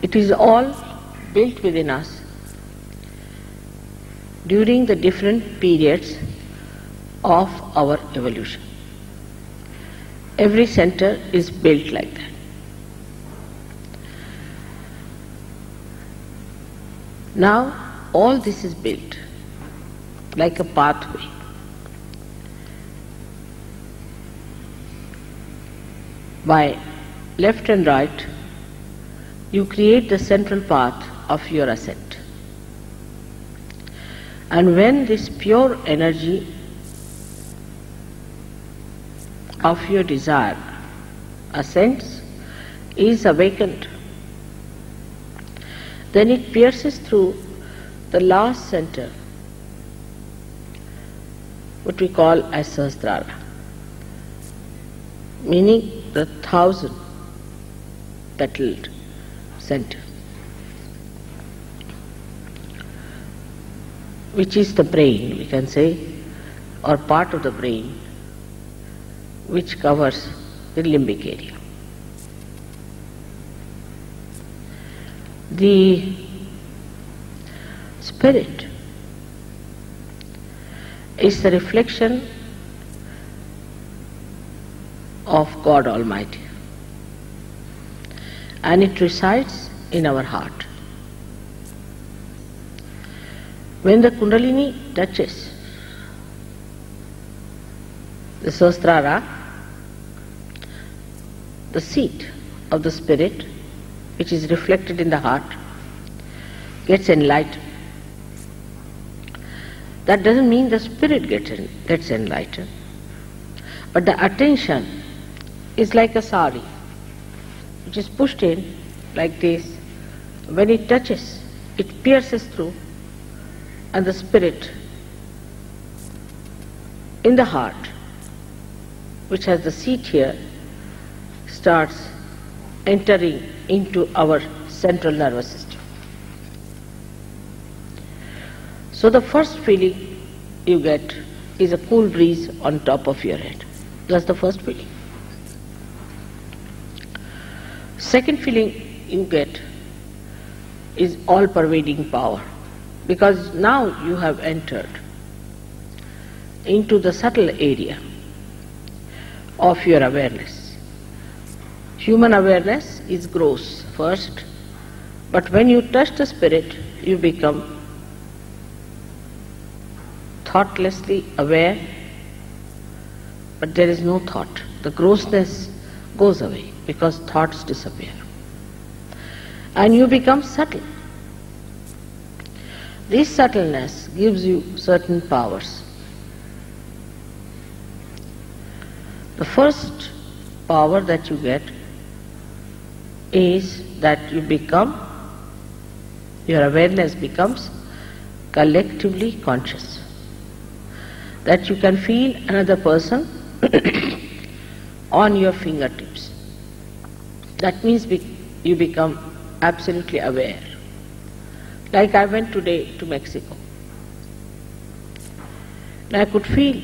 It is all built within us during the different periods of our evolution. Every center is built like that. Now all this is built like a pathway. By left and right, you create the central path of your ascent. And when this pure energy of your desire ascends, is awakened, then it pierces through the last center, what we call as Sahasrara, meaning the 1,000 petaled center, which is the brain, we can say, or part of the brain which covers the limbic area. The spirit is the reflection of God Almighty, and it resides in our heart. When the kundalini touches the Sahasrara, the seat of the spirit, which is reflected in the heart, gets enlightened. That doesn't mean the spirit gets enlightened, but the attention is like a sari, which is pushed in like this. When it touches, it pierces through, and the spirit in the heart, which has the seat here, starts entering into our central nervous system. So the first feeling you get is a cool breeze on top of your head. That's the first feeling. Second feeling you get is all-pervading power, because now you have entered into the subtle area of your awareness. Human awareness is gross first, but when you touch the spirit, you become thoughtlessly aware, but there is no thought. The grossness goes away because thoughts disappear. And you become subtle. This subtleness gives you certain powers. The first power that you get is that you become, your awareness becomes collectively conscious. That you can feel another person on your fingertips. That means you become absolutely aware. Like I went today to Mexico. And I could feel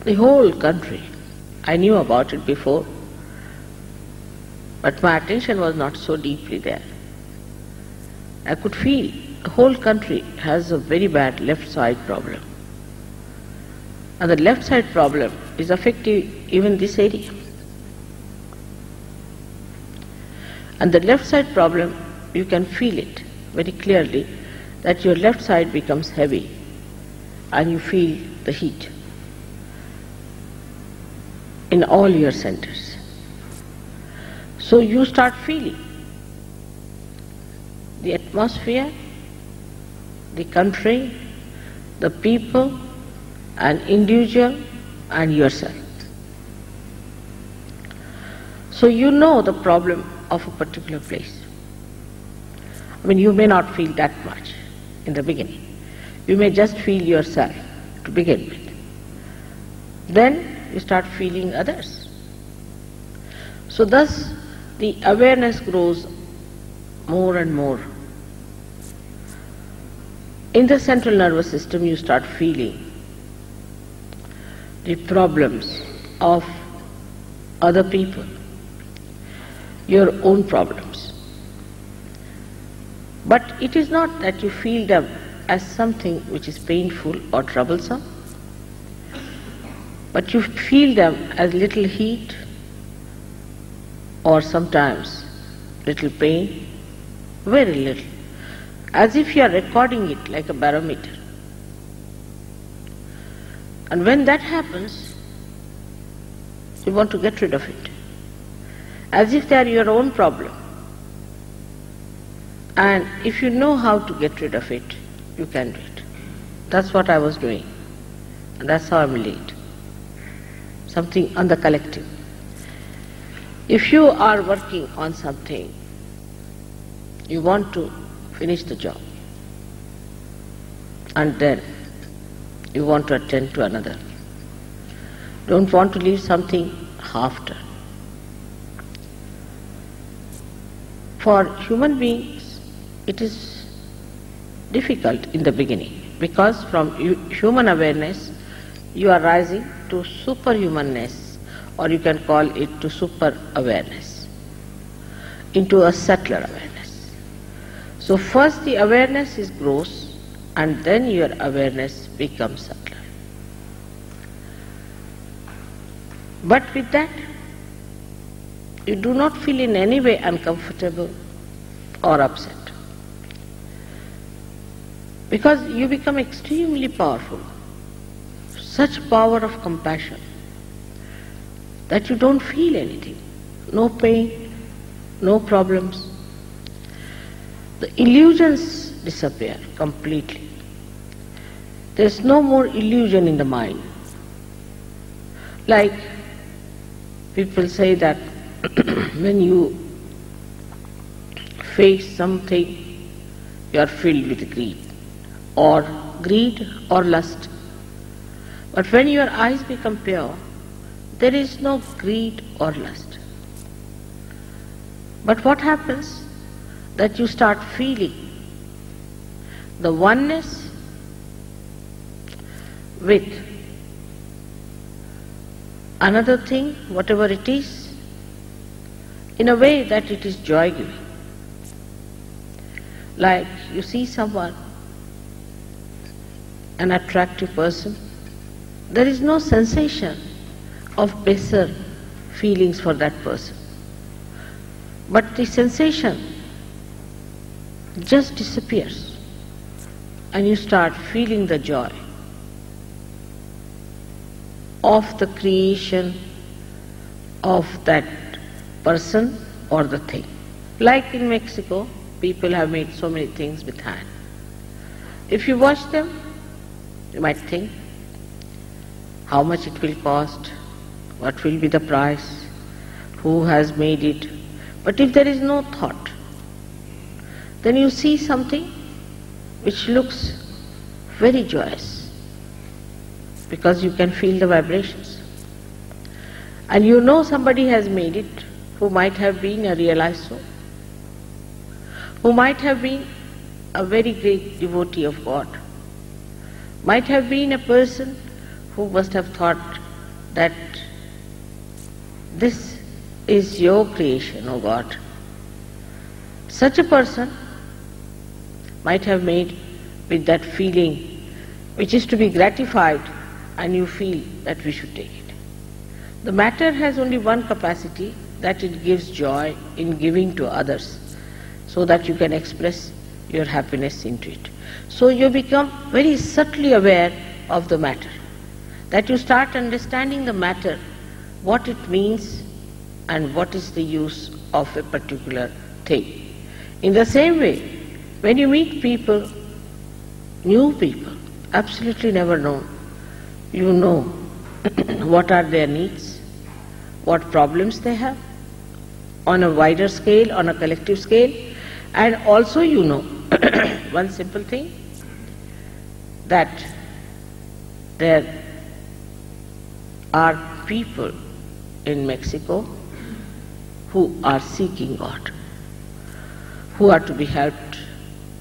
the whole country. I knew about it before, but my attention was not so deeply there. I could feel the whole country has a very bad left side problem. And the left side problem is affecting even this area. And the left side problem, you can feel it very clearly, that your left side becomes heavy and you feel the heat in all your centers. So you start feeling the atmosphere, the country, the people, an individual, and yourself. So you know the problem of a particular place. I mean, you may not feel that much in the beginning. You may just feel yourself to begin with. Then you start feeling others. So thus the awareness grows more and more. In the central nervous system you start feeling the problems of other people, your own problems. But it is not that you feel them as something which is painful or troublesome, but you feel them as little heat or sometimes little pain, very little, as if you are recording it like a barometer. And when that happens, you want to get rid of it, as if they are your own problem. And if you know how to get rid of it, you can do it. That's what I was doing, and that's how I'm late. Something on the collective. If you are working on something, you want to finish the job, and then you want to attend to another. Don't want to leave something half done. For human beings, it is difficult in the beginning, because from human awareness you are rising to superhumanness, or you can call it to super awareness, into a subtler awareness. So first the awareness is gross, and then your awareness becomes subtler. But with that, you do not feel in any way uncomfortable or upset, because you become extremely powerful, such power of compassion that you don't feel anything, no pain, no problems. The illusions disappear completely. There's no more illusion in the mind. Like people say that when you face something, you are filled with greed or lust. But when your eyes become pure, there is no greed or lust. But what happens? That you start feeling the oneness with another thing, whatever it is, in a way that it is joy-giving. Like you see someone, an attractive person, there is no sensation of baser feelings for that person, but the sensation just disappears, and you start feeling the joy of the creation of that person or the thing. Like in Mexico, people have made so many things with hand. If you watch them, you might think how much it will cost, what will be the price, who has made it. But if there is no thought, then you see something which looks very joyous, because you can feel the vibrations. And you know somebody has made it who might have been a realized soul, who might have been a very great devotee of God, might have been a person who must have thought that this is your creation, O God. Such a person might have made with that feeling which is to be gratified, and you feel that we should take it. The matter has only one capacity, that it gives joy in giving to others, so that you can express your happiness into it. So you become very subtly aware of the matter, that you start understanding the matter, what it means and what is the use of a particular thing. In the same way, when you meet people, new people, absolutely never known, you know what are their needs, what problems they have, on a wider scale, on a collective scale, and also you know one simple thing, that there are people in Mexico who are seeking God, who are to be helped,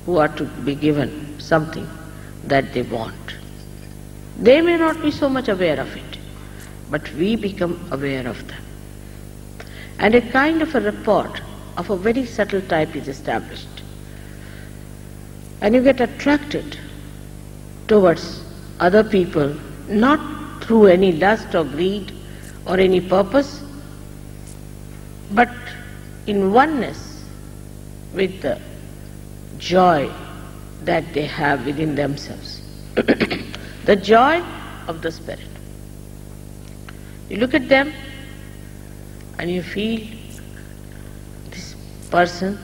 who are to be given something that they want. They may not be so much aware of it, but we become aware of them. And a kind of a rapport of a very subtle type is established. And you get attracted towards other people, not through any lust or greed or any purpose, but in oneness with the joy that they have within themselves. The joy of the Spirit. You look at them and you feel this person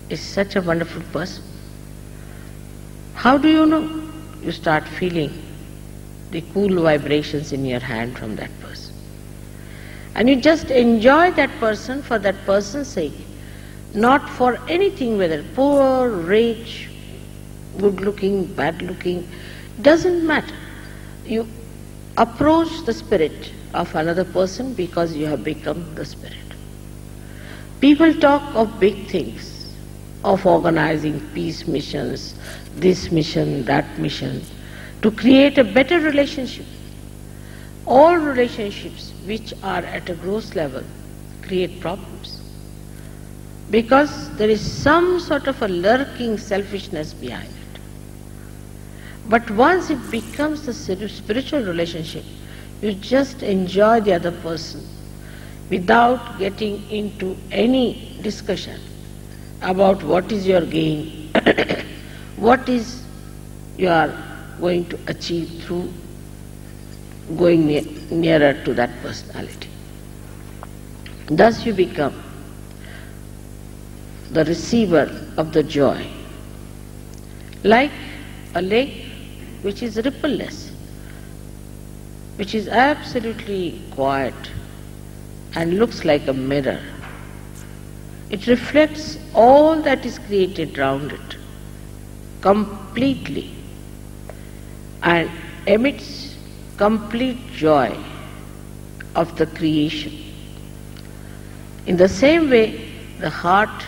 is such a wonderful person. How do you know? You start feeling the cool vibrations in your hand from that person. And you just enjoy that person for that person's sake, not for anything, whether poor, rich, good looking, bad looking, doesn't matter. You approach the spirit of another person because you have become the spirit. People talk of big things, of organizing peace missions, this mission, that mission, to create a better relationship. All relationships which are at a gross level create problems, because there is some sort of a lurking selfishness behind it. But once it becomes a spiritual relationship, you just enjoy the other person without getting into any discussion about what is your gain, what is you are going to achieve through going nearer to that personality. Thus you become the receiver of the joy, like a lake which is rippleless, which is absolutely quiet and looks like a mirror. It reflects all that is created round it completely and emits complete joy of the creation. In the same way, the heart,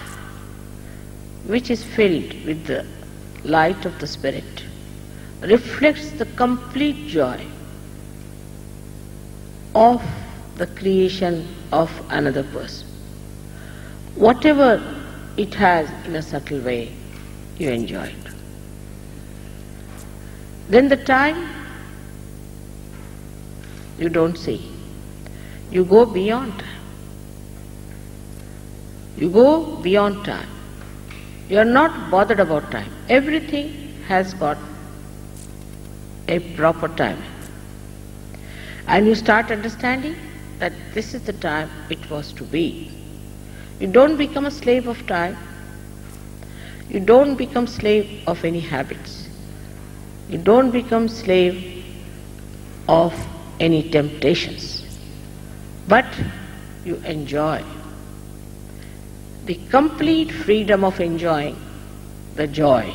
which is filled with the light of the Spirit, reflects the complete joy of the creation of another person. Whatever it has in a subtle way, you enjoy it. Then the time you don't see. You go beyond time. You go beyond time. You are not bothered about time. Everything has got a proper time. And you start understanding that this is the time it was to be. You don't become a slave of time. You don't become slave of any habits. You don't become slave of any temptations. But you enjoy the complete freedom of enjoying the joy